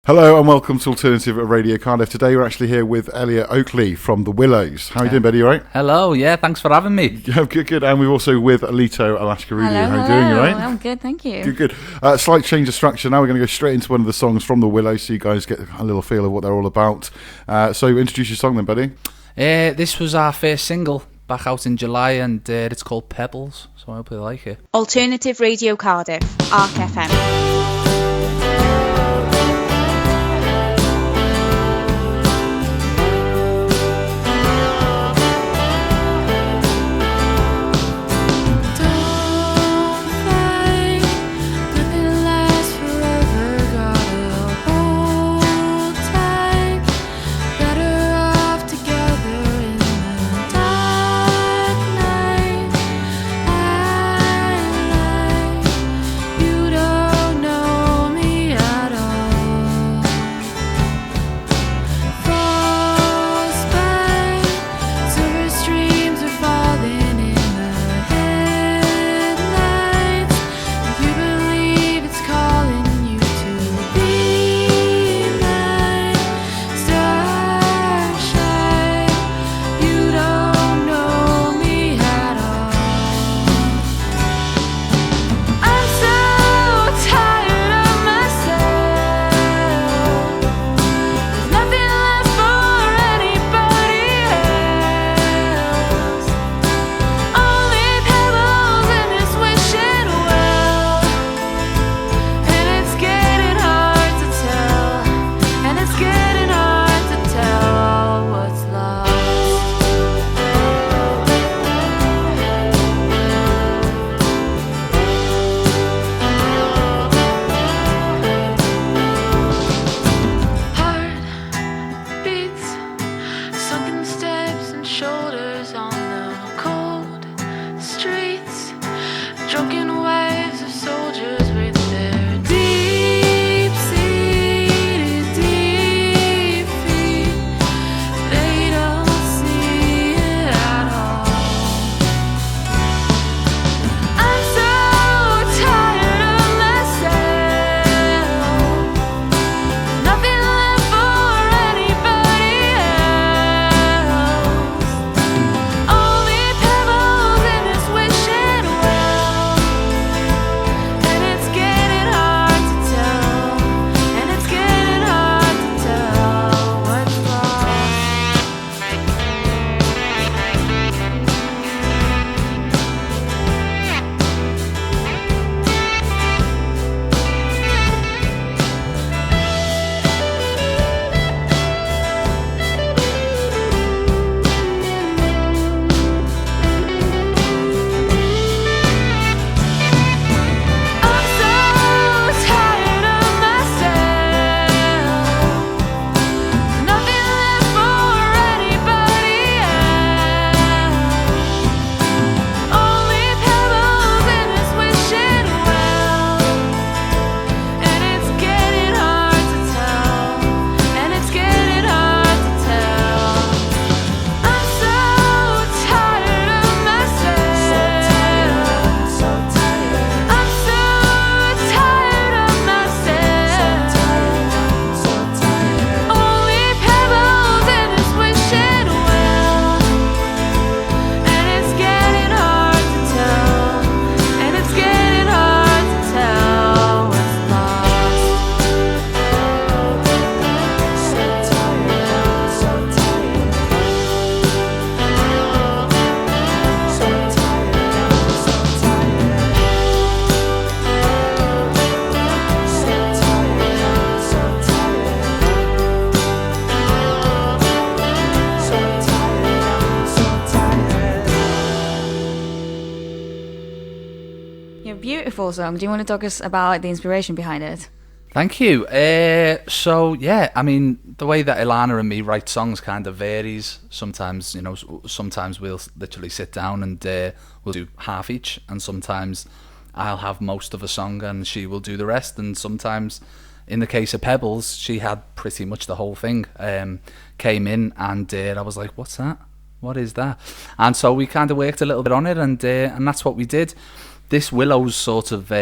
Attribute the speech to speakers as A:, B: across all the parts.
A: Hello and welcome to Alternative Radio Cardiff. Today we're actually here with Elliot Oakley from the Wyllows. How are you doing, buddy? You all right?
B: Hello, yeah, thanks for having me.
A: Yeah, good. And we're also with Alito Alashkarudi.
C: Hello,
A: How are you doing? You all right?
C: I'm good, thank you.
A: Good. Slight change of structure. Now we're going to go straight into one of the songs from the Wyllows so you guys get a little feel of what they're all about. So introduce your song then, buddy.
B: This was our first single, back out in July, and it's called Pebbles, so I hope you like it.
D: Alternative Radio Cardiff, ARC FM.
C: Youre Beautiful song. Do you want to talk us about the inspiration behind it?
B: Thank you. I mean, the way that Ilana and me write songs kind of varies. Sometimes, sometimes we'll literally sit down and we'll do half each, and sometimes I'll have most of a song and she will do the rest, and sometimes, in the case of Pebbles, she had pretty much the whole thing. Came in and I was like, what's that? What is that? And so we kind of worked a little bit on it, and that's what we did. This Wyllows sort of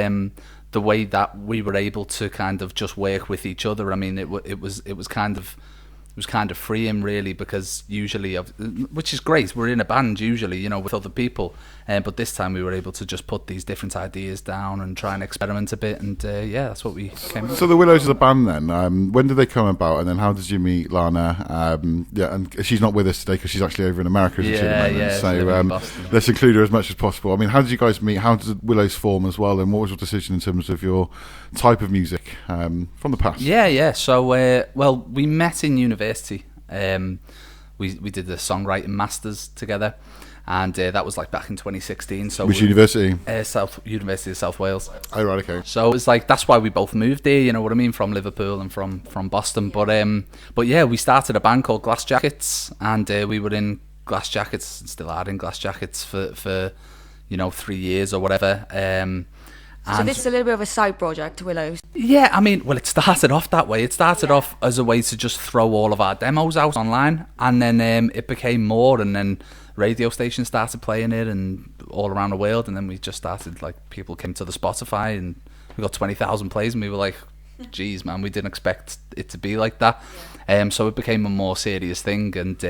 B: the way that we were able to kind of just work with each other. I mean, it was kind of freeing, really, because usually, which is great, we're in a band usually, you know, with other people, but this time we were able to just put these different ideas down and try and experiment a bit, and yeah, that's what we came up
A: So the Wyllows is a band then. When did they come about, and then how did you meet Lana? Yeah, and she's not with us today because she's actually over in America, isn't she, at the moment? So let's include her as much as possible. I mean, how did you guys meet? How did Wyllows form as well, and what was your decision in terms of your type of music from the past?
B: Yeah. So, well, we met in university. We did the songwriting masters together, and that was like back in 2016. So
A: which university?
B: University of South Wales.
A: Oh, right, okay.
B: So it was like, that's why we both moved there, you know what I mean, from Liverpool and from Boston. But yeah, we started a band called Glass Jackets, and we were in Glass Jackets, and still are in Glass Jackets for 3 years or whatever.
C: So this is a little bit of a side project, Wyllows.
B: Yeah, I mean, well, it started off that way. It started off as a way to just throw all of our demos out online, and then it became more, and then radio stations started playing it and all around the world, and then we just started, like, people came to the Spotify, and we got 20,000 plays, and we were like, geez, man, we didn't expect it to be like that. So it became a more serious thing, and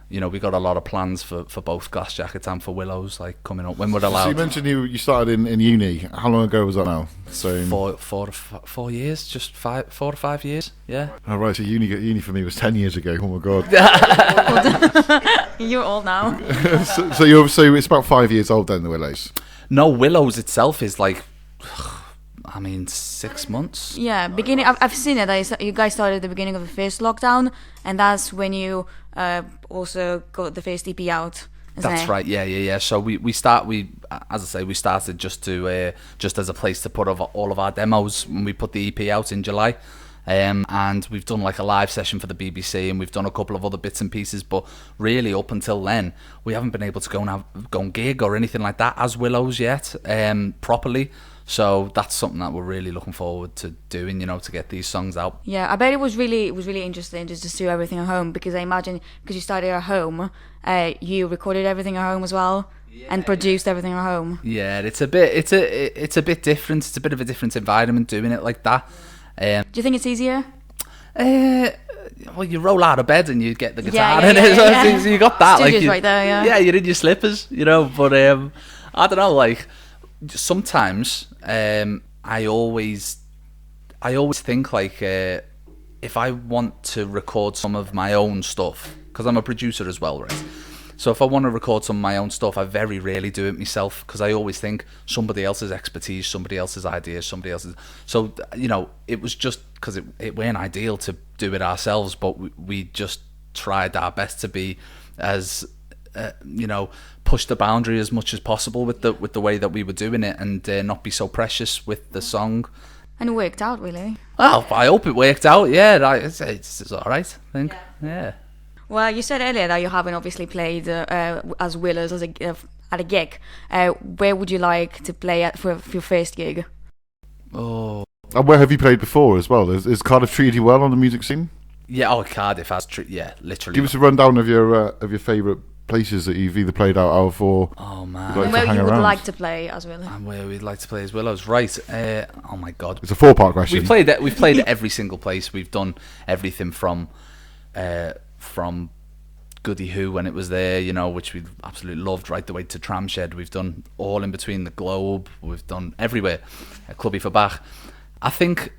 B: we got a lot of plans for both Glass Jackets and for Wyllows, like, coming up when we're allowed.
A: So you mentioned you started in uni. How long ago was that now? So
B: 4 years, just 4 to 5 years, yeah.
A: Oh, right, so uni for me was 10 years ago. Oh my god.
C: You're old now.
A: so it's about 5 years old then, the Wyllows.
B: No, Wyllows itself is like, 6 months.
C: Yeah, beginning. I've seen it. You guys started at the beginning of the first lockdown, and that's when you also got the first EP out.
B: That's right. Yeah. So we started just as a place to put all of our demos when we put the EP out in July. And we've done like a live session for the BBC, and we've done a couple of other bits and pieces, but really up until then we haven't been able to go and gig or anything like that as Wyllows yet, properly. So that's something that we're really looking forward to doing, to get these songs out.
C: Yeah, I bet it was really interesting just to do everything at home, because I imagine because you started at home, you recorded everything at home as well. Yeah, and produced everything at home.
B: Yeah, it's a bit different. It's a bit of a different environment doing it like that.
C: Do you think it's easier?
B: Well, you roll out of bed and you get the guitar
C: in
B: it. So you got that.
C: Studio's right there, yeah.
B: Yeah, you're in your slippers, But I don't know. Like, sometimes I always think, like, if I want to record some of my own stuff, because I'm a producer as well, right? So if I want to record some of my own stuff, I very rarely do it myself, because I always think somebody else's expertise, somebody else's ideas, somebody else's... So, it was just because it weren't ideal to do it ourselves, but we just tried our best to be as, push the boundary as much as possible with the way that we were doing it, and not be so precious with the song.
C: And it worked out, really.
B: Well, I hope it worked out, yeah. It's all right, I think, yeah.
C: Well, you said earlier that you haven't obviously played as Wyllows at a gig. Where would you like to play at for your first gig?
B: Oh.
A: And where have you played before as well? Is Cardiff treated you well on the music scene?
B: Yeah, Cardiff has literally.
A: Give us a rundown of your favourite places that you've either played out of or...
B: Oh, man.
C: And where you would like to play as Wyllows.
B: And where we'd like to play as Wyllows. Right. Oh, my God.
A: It's a four-part question.
B: We've played at every single place. We've done everything from Goody Who when it was there, which we absolutely loved, right the way to Tramshed. We've done all in between the Globe. We've done everywhere. Clubby for Bach. I think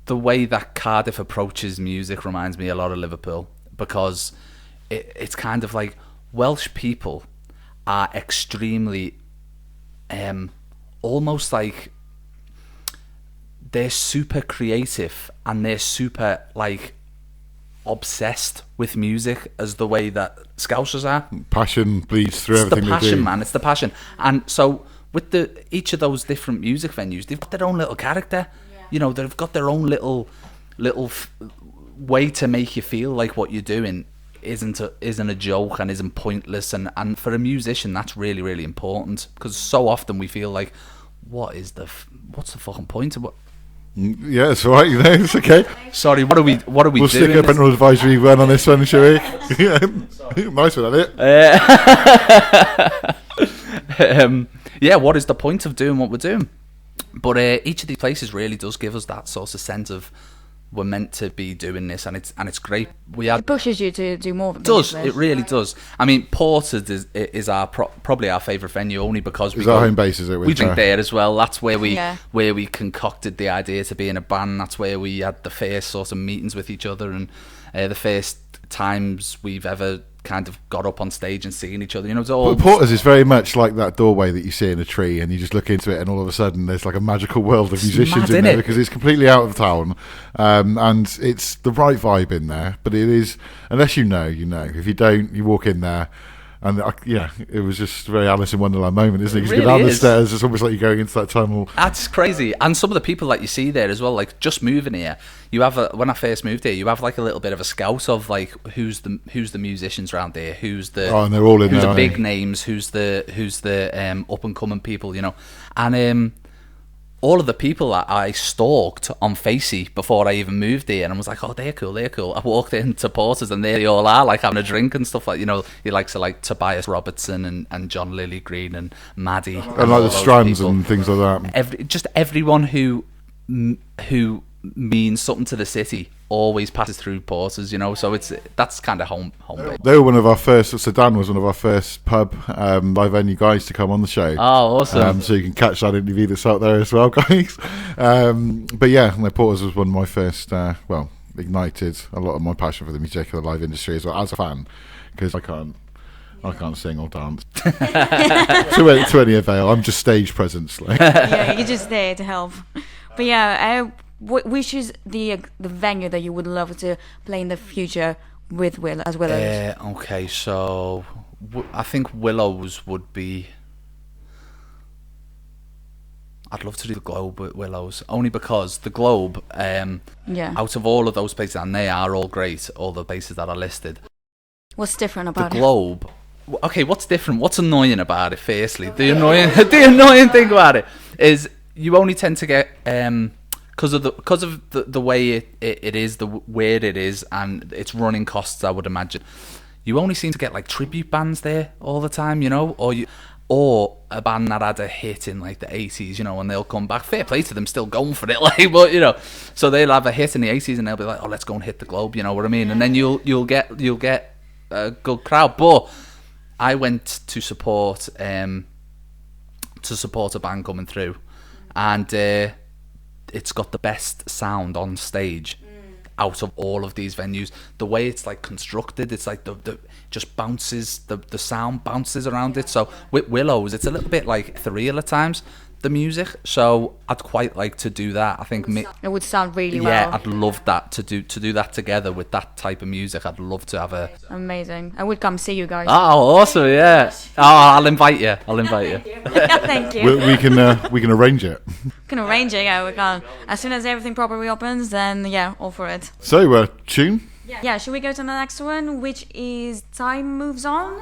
B: the way that Cardiff approaches music reminds me a lot of Liverpool, because it's kind of like Welsh people are extremely almost like they're super creative, and they're super like obsessed with music as the way that Scousers are.
A: Passion bleeds through everything they do.
B: It's the passion, man. It's the passion. And so with each of those different music venues, they've got their own little character. Yeah. They've got their own little way to make you feel like what you're doing isn't a joke and isn't pointless. And for a musician, that's really, really important, because so often we feel like, what's the fucking point of what?
A: Yeah, it's all right. It's okay.
B: Sorry, what are we
A: we'll
B: doing?
A: Stick a parental advisory one on this one, shall we? Yeah, nice one, Elliot.
B: Yeah, what is the point of doing what we're doing? But each of these places really does give us that sort of sense of we're meant to be doing this, and it's great.
C: It pushes you to do more.
B: It really does. I mean, Porter's is our probably our favourite venue, only because
A: our home base, is it?
B: We drink there as well. That's where we concocted the idea to be in a band. That's where we had the first sort of meetings with each other, and the first times we've ever kind of got up on stage and seen each other. You know, it's all.
A: But Porter's is very much like that doorway that you see in a tree, and you just look into it, and all of a sudden there's like a magical world of musicians in there, because it's completely out of town, and it's the right vibe in there. But it is, unless you know. If you don't, you walk in there. And it was just a very Alice in Wonderland moment, isn't it? Because you go down the stairs, it's almost like you're going into that tunnel.
B: That's crazy. And some of the people that you see there as well, like just moving here, you have when I first moved here, you have like a little bit of a scout of like who's the musicians around here, and they're all in there, the big names, who's the up and coming people, you know, and all of the people that I stalked on Facey before I even moved here, and I was like, oh, they're cool. I walked into Porter's, and there they all are, like having a drink and stuff, like, you know, you like Tobias Robertson and John Lilly Green and Maddie.
A: And like the Strands and things like that.
B: Everyone who means something to the city always passes through Porter's, you know, so that's kind of home base.
A: They were one of our first, Sedan was one of our first pub live venue guys to come on the show.
B: Oh, awesome.
A: So you can catch that interview that's out there as well, guys. But yeah, Porter's was one of my first, ignited a lot of my passion for the music of the live industry as well, as a fan, because I can't sing or dance to any avail. I'm just stage presence. Like.
C: Yeah, you're just there to help. But yeah, which is the venue that you would love to play in the future with Wyllows?
B: Okay, so I think Wyllows would be. I'd love to do the Globe with Wyllows, only because the Globe, out of all of those places, and they are all great, all the places that are listed.
C: What's different about
B: the Globe? Okay, what's different? What's annoying about it? Firstly, the annoying thing about it is you only tend to get because of the way it is, where it is, and its running costs, I would imagine. You only seem to get like tribute bands there all the time, you know, or a band that had a hit in like the 80s, you know, and they'll come back. Fair play to them, still going for it, like, but you know, so they'll have a hit in the 80s and they'll be like, oh, let's go and hit the Globe, you know what I mean? And then you'll get a good crowd. But I went to support a band coming through, and it's got the best sound on stage out of all of these venues. The way it's like constructed, it's like the just bounces, the sound bounces around it. So with Wyllows, it's a little bit like ethereal at times, the music. So I'd quite like to do that. I think
C: it would sound really well.
B: Yeah, I'd love that to do that together with that type of music. I'd love to have a
C: amazing. I would come see you guys.
B: Oh, awesome! Yeah. Oh, I'll invite you.
C: Thank you.
A: We can arrange it.
C: We can arrange it. Yeah, we can. As soon as everything properly opens, then yeah, all for it.
A: So tune.
C: Yeah. Should we go to the next one, which is Time Moves On?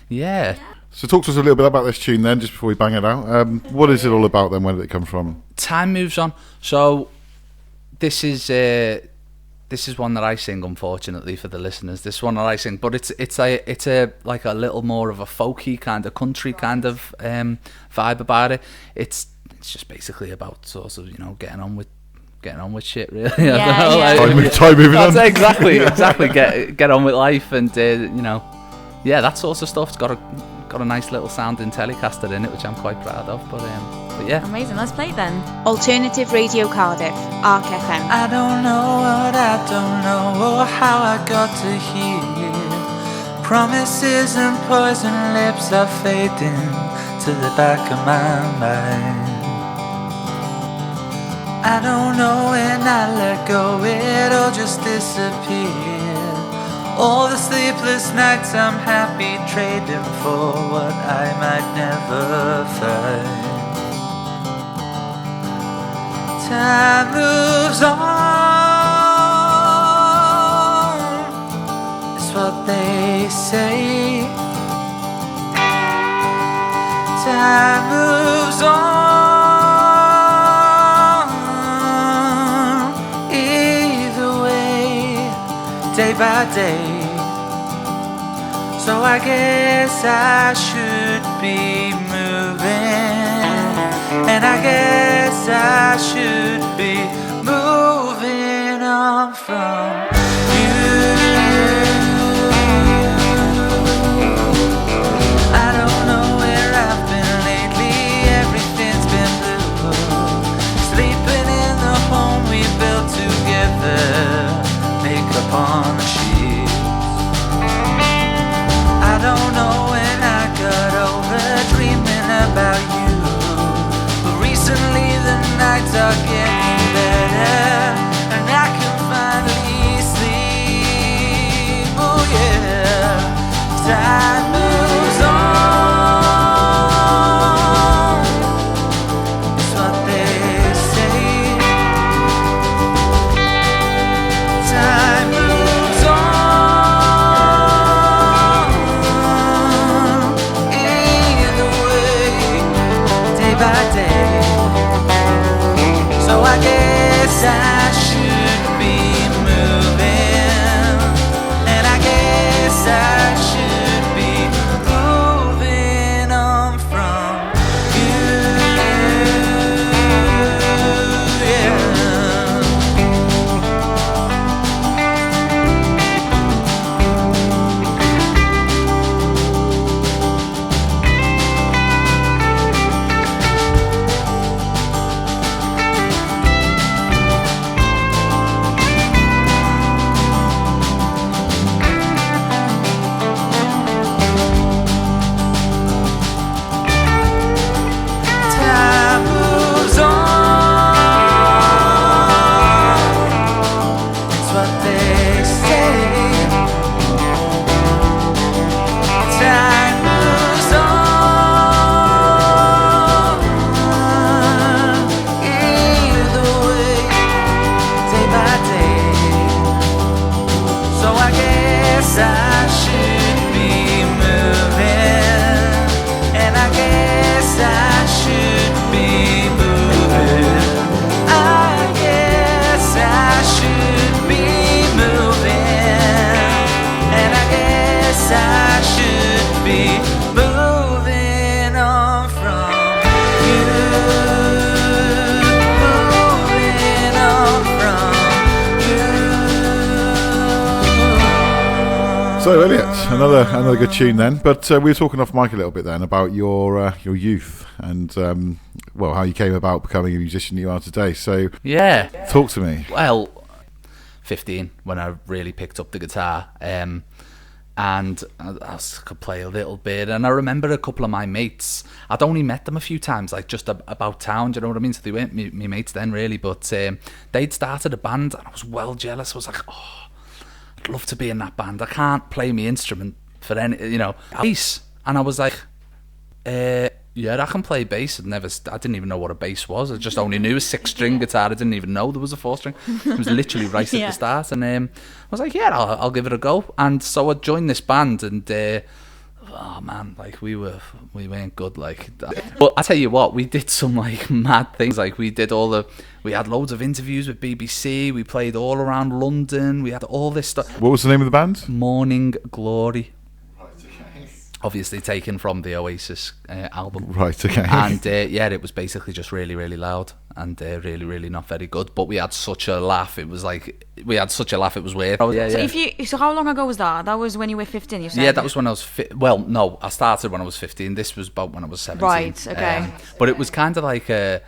B: Yeah.
A: So talk to us a little bit about this tune then, just before we bang it out. What is it all about then? Where did it come from?
B: Time Moves On. So this is one that I sing, unfortunately for the listeners. This one that I sing, but it's a like a little more of a folky kind of country kind of vibe about it. It's just basically about sort of, you know, getting on with shit, really.
A: Time moving on.
B: Exactly. Get on with life, and you know, yeah, that sort of stuff. It's got a nice little sounding Telecaster in it, which I'm quite proud of. But yeah,
C: amazing. Let's play it then.
D: Alternative Radio Cardiff, ARC FM.
E: I don't know what I don't know, or how I got to here. Promises and poison lips are fading to the back of my mind. I don't know when I let go, it'll just disappear. All the sleepless nights I'm happy trading for what I might never find. Time moves on, it's what they say. Time moves on, either way, day by day. So I guess I should be moving. and I guess I should be moving on from you. I don't know where I've been lately, everything's been blue. Sleeping in the home we built together, makeup on the sheets. I don't know when I got over dreaming about you, but recently the nights are getting better, and I can finally sleep. Oh yeah, time moves on, it's what they say. Time moves on, either way, day by day. So I guess I should be moving, and I guess I should be moving on from you. Yeah. Time moves on, it's what they say. Time moves on, either way, day by day. So I guess I should be moving, and I guess I should be moving. I guess I should be moving, and I guess I should be moving on from you. Moving on from you.
A: So Elliot, another good tune then. But we were talking off mic a little bit then about your youth and well, how you came about becoming a musician you are today. So
B: Yeah.
A: talk to me.
B: Well, 15 when I really picked up the guitar, and I could play a little bit. And I remember a couple of my mates, I'd only met them a few times, like just about town, do you know what I mean? So they weren't me mates then really, but they'd started a band, and I was well jealous. I was like, oh, I'd love to be in that band. I can't play my instrument for any, bass. And I was like, yeah, I can play bass. I didn't even know what a bass was. I just only knew a 6-string guitar. I didn't even know there was a 4-string. It was literally right at the start. And I was like, yeah, I'll give it a go. And so I joined this band, and oh man, like we weren't good, like that. But I tell you what, we did some like mad things. Like we had loads of interviews with BBC. We played all around London. We had all this stuff.
A: What was the name of the band?
B: Morning Glory. Obviously taken from the Oasis album.
A: Right, okay.
B: And it was basically just really, really loud and really, really not very good. But we had such a laugh. It was worth it.
C: So how long ago was that? That was when you were 15, you said?
B: Yeah, that was when I was well, no, I started when I was 15. This was about when I was 17.
C: Right, okay.
B: But it was kind of like a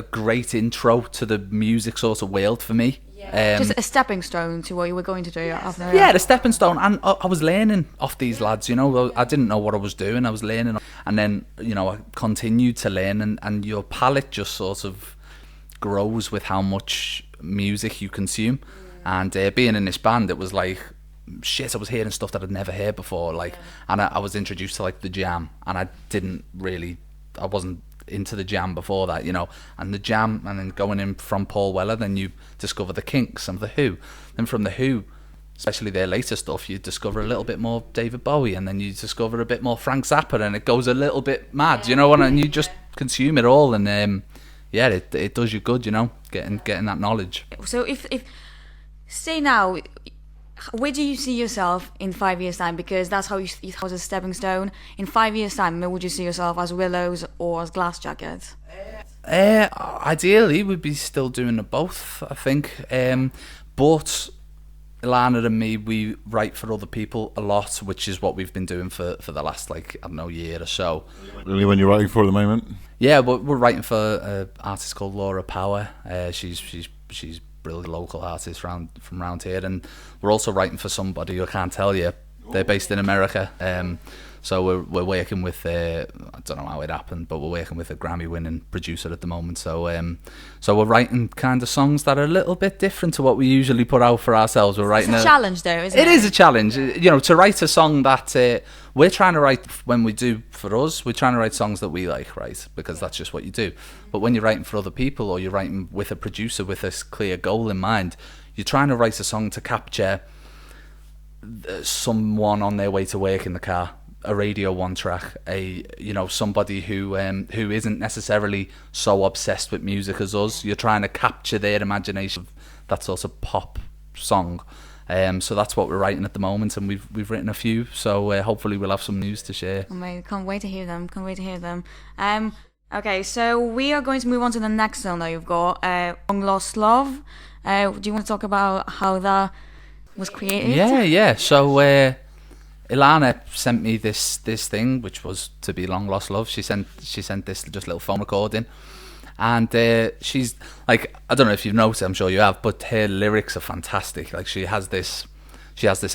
B: great intro to the music sort of world for me.
C: Just a stepping stone to what you were going to do after.
B: Yeah, the stepping stone, and I was learning off these lads. I didn't know what I was doing. I was learning, and then I continued to learn, and your palette just sort of grows with how much music you consume. And being in this band, it was like shit. I was hearing stuff that I'd never heard before, and I was introduced to like the jam, and I wasn't into the jam before that, and the jam, and then going in from Paul Weller, then you discover the Kinks and the Who. Then from the Who, especially their later stuff, you discover a little bit more David Bowie, and then you discover a bit more Frank Zappa, and it goes a little bit mad, and you just consume it all, and it does you good, getting that knowledge.
C: So if say now where do you see yourself in 5 years' time? Because that's how you was a stepping stone. In 5 years' time, where would you see yourself, as Wyllows or as Glass Jacket?
B: Ideally, we'd be still doing both, I think. But Ilana and me, we write for other people a lot, which is what we've been doing for the last, year or so.
A: Really, when you're writing for the moment?
B: Yeah, we're writing for an artist called Youre Beautiful. She's brilliant local artist from around here, and we're also writing for somebody who I can't tell you. They're based in America. So we're working with I don't know how it happened, but we're working with a Grammy-winning producer at the moment. So we're writing kind of songs that are a little bit different to what we usually put out for ourselves. We're writing
C: it's a challenge, though, isn't it?
B: It is a challenge, to write a song that we're trying to write. When we do for us, we're trying to write songs that we like, right? Because that's just what you do. But when you're writing for other people, or you're writing with a producer with a clear goal in mind, you're trying to write a song to capture someone on their way to work in the car, a Radio 1 track, somebody who isn't necessarily so obsessed with music as us. You're trying to capture their imagination of that sort of pop song. So that's what we're writing at the moment, and we've written a few. So hopefully we'll have some news to share.
C: Oh my, can't wait to hear them. Okay, so we are going to move on to the next song that you've got, Long Lost Love. Do you want to talk about how that was created?
B: Yeah. So Ilana sent me this thing, which was to be Long Lost Love. She sent this just little phone recording, and she's like, I don't know if you've noticed, I'm sure you have, but her lyrics are fantastic. Like she has this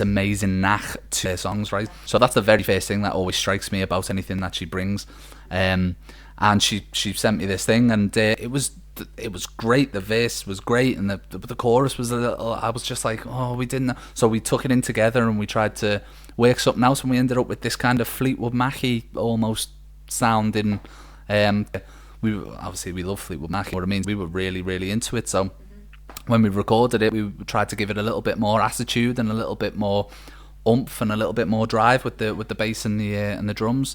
B: amazing knack to her songs, right? So that's the very first thing that always strikes me about anything that she brings. And she sent me this thing, and it was great. The verse was great, and the chorus was a little. I was just like, oh, we didn't know. So we took it in together, and we tried to work something out, and we ended up with this kind of Fleetwood Mac-y almost sounding. We love Fleetwood Mac. What it means, we were really, really into it. So when we recorded it, we tried to give it a little bit more attitude and a little bit more oomph and a little bit more drive with the bass and the drums.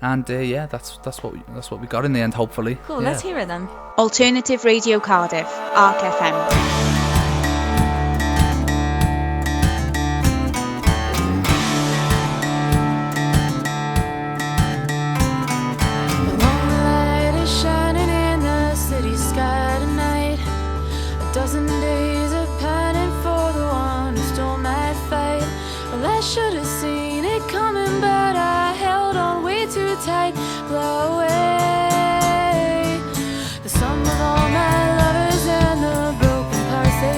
B: And that's what we got in the end, hopefully.
C: Cool,
B: yeah.
C: Let's hear it then.
D: Alternative Radio Cardiff, Arc FM.
F: Blow away the sum of all my lovers and the broken parts they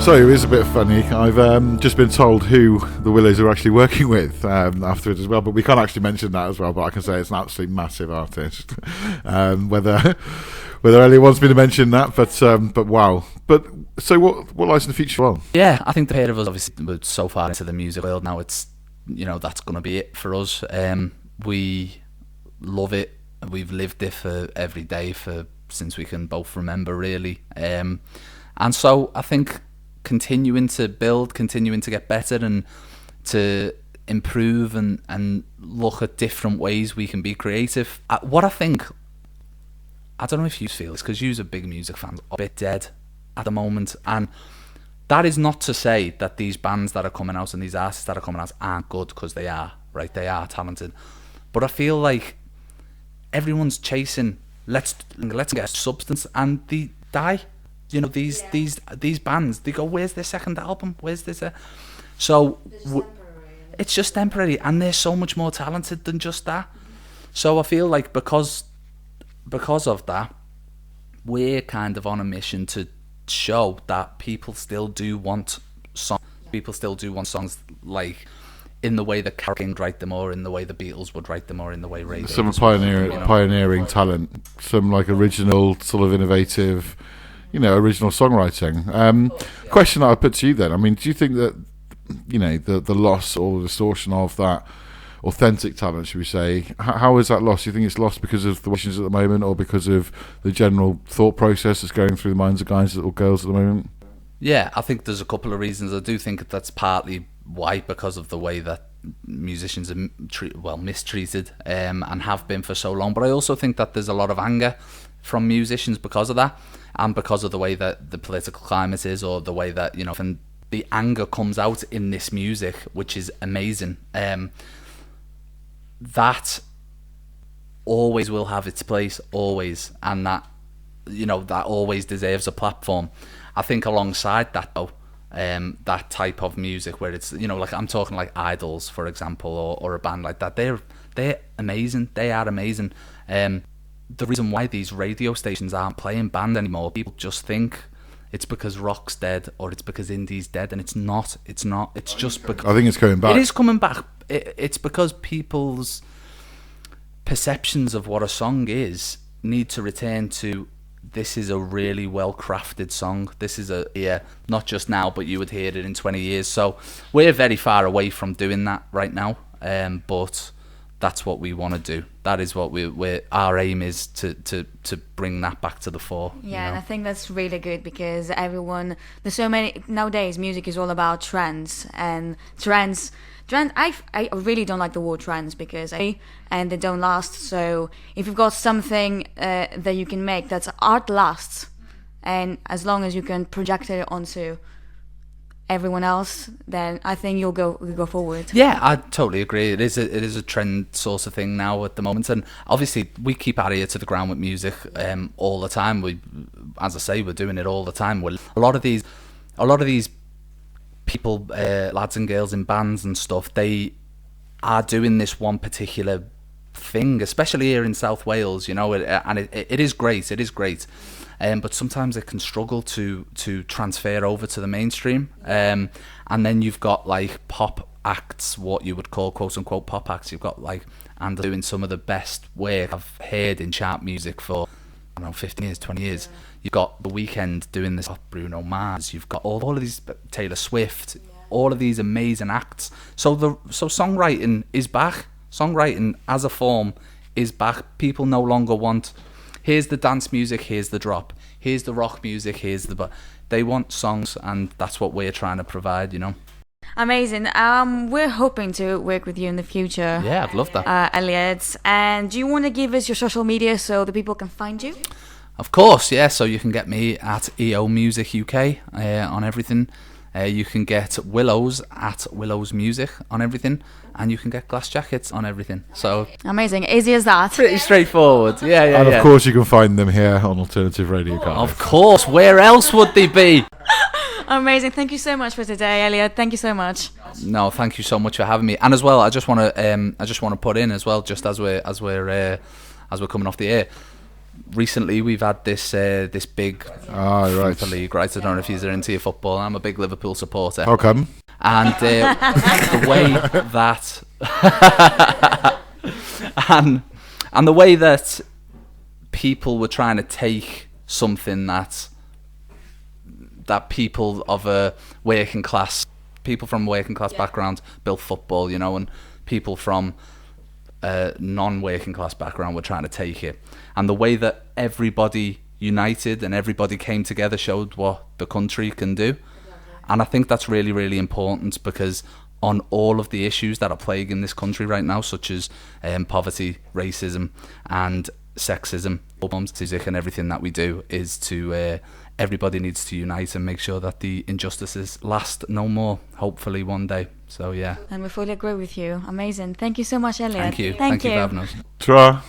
A: So it is a bit funny. I've just been told who the Wyllows are actually working with afterwards as well, but we can't actually mention that as well. But I can say it's an absolutely massive artist. Whether Elliot wants me to mention that, but wow. But so what lies in the future? Well,
B: yeah, I think the pair of us obviously we're so far into the music world now. It's that's going to be it for us. We love it. We've lived it for every day since we can both remember, really. And so I think continuing to build, continuing to get better and to improve and look at different ways we can be creative. What I think, I don't know if you feel this, because you're a big music fan, a bit dead at the moment. And that is not to say that these bands that are coming out and these artists that are coming out aren't good, because they are, right? They are talented. But I feel like everyone's chasing, let's get substance, and they die. These bands, they go, where's their second album? Where's this? So it's just temporary, and they're so much more talented than just that. So I feel like because of that, we're kind of on a mission to show that people still do want songs. People still do want songs like in the way that Carole King write them, or in the way the Beatles would write them, or in the way Ray Davies.
A: Some pioneering talent, some like original, sort of innovative, original songwriting. Question that I put to you then, I mean, do you think that, the loss or the distortion of that authentic talent, should we say, how is that lost? Do you think it's lost because of the wishes at the moment, or because of the general thought process that's going through the minds of guys or girls at the moment?
B: Yeah, I think there's a couple of reasons. I do think that's partly why, because of the way that musicians are mistreated and have been for so long. But I also think that there's a lot of anger from musicians because of that, and because of the way that the political climate is, or the way that, and the anger comes out in this music, which is amazing. That always will have its place, always, and that that always deserves a platform. I think alongside that though, that type of music where it's like I'm talking like Idols, for example, or a band like that, they're amazing. They are amazing. The reason why these radio stations aren't playing band anymore, people just think it's because rock's dead, or it's because indie's dead, and it's not. It's just because
A: I think it's coming back.
B: It is coming back. It's because people's perceptions of what a song is need to return to, this is a really well crafted song. This is not just now, but you would hear it in 20 years. So we're very far away from doing that right now. But that's what we want to do. That is what our aim is, to bring that back to the fore.
C: Yeah, and I think that's really good, because there's so many nowadays. Music is all about trends, and trends. I really don't like the word trends, because they don't last. So if you've got something that you can make that's art lasts, and as long as you can project it onto everyone else, then I think you'll go forward.
B: Yeah, I totally agree. It is a trend sort of thing now at the moment, and obviously we keep our ear to the ground with music all the time. As I say, we're doing it all the time. A lot of these people, lads and girls in bands and stuff, they are doing this one particular thing, especially here in South Wales, and it is great. It is great. But sometimes it can struggle to transfer over to the mainstream. And then you've got like pop acts, what you would call quote unquote pop acts. You've got like, and doing some of the best work I've heard in chart music for, 15 years, 20 years. You've got The Weeknd doing this, Bruno Mars. You've got all of these, Taylor Swift, all of these amazing acts. So songwriting is back. Songwriting as a form is back. People no longer want, here's the dance music, here's the drop, here's the rock music, they want songs, and that's what we're trying to provide,
C: Amazing. We're hoping to work with you in the future.
B: Yeah, I'd love that.
C: Elliot. And do you want to give us your social media so the people can find you?
B: Of course, yeah. So you can get me at EO Music UK on everything. You can get Wyllows at Wyllows Music on everything, and you can get Glass Jackets on everything. So
C: amazing, easy as that.
B: Pretty straightforward. Yeah.
A: And of course, you can find them here on Alternative Radio Cardiff.
B: Of course, where else would they be?
C: Amazing. Thank you so much for today, Elliot. Thank you so much.
B: No, thank you so much for having me. And as well, I just want to put in as well, just as we're coming off the air. recently we've had this big league, right? I don't know if you're into your football. I'm a big Liverpool supporter.
A: How come?
B: And the way that and the way that people were trying to take something that people of a working class, people from working class background built football, you know, and people from a non-working class background were trying to take it. And the way that everybody united and everybody came together showed what the country can do. And I think that's really, really important, because on all of the issues that are plaguing this country right now, such as poverty, racism and sexism, music and everything that we do, is to everybody needs to unite and make sure that the injustices last no more, hopefully one day. So yeah.
C: And we fully agree with you. Amazing. Thank you so much, Elliot.
B: Thank you. Thank you for having us.
A: Ta-ra.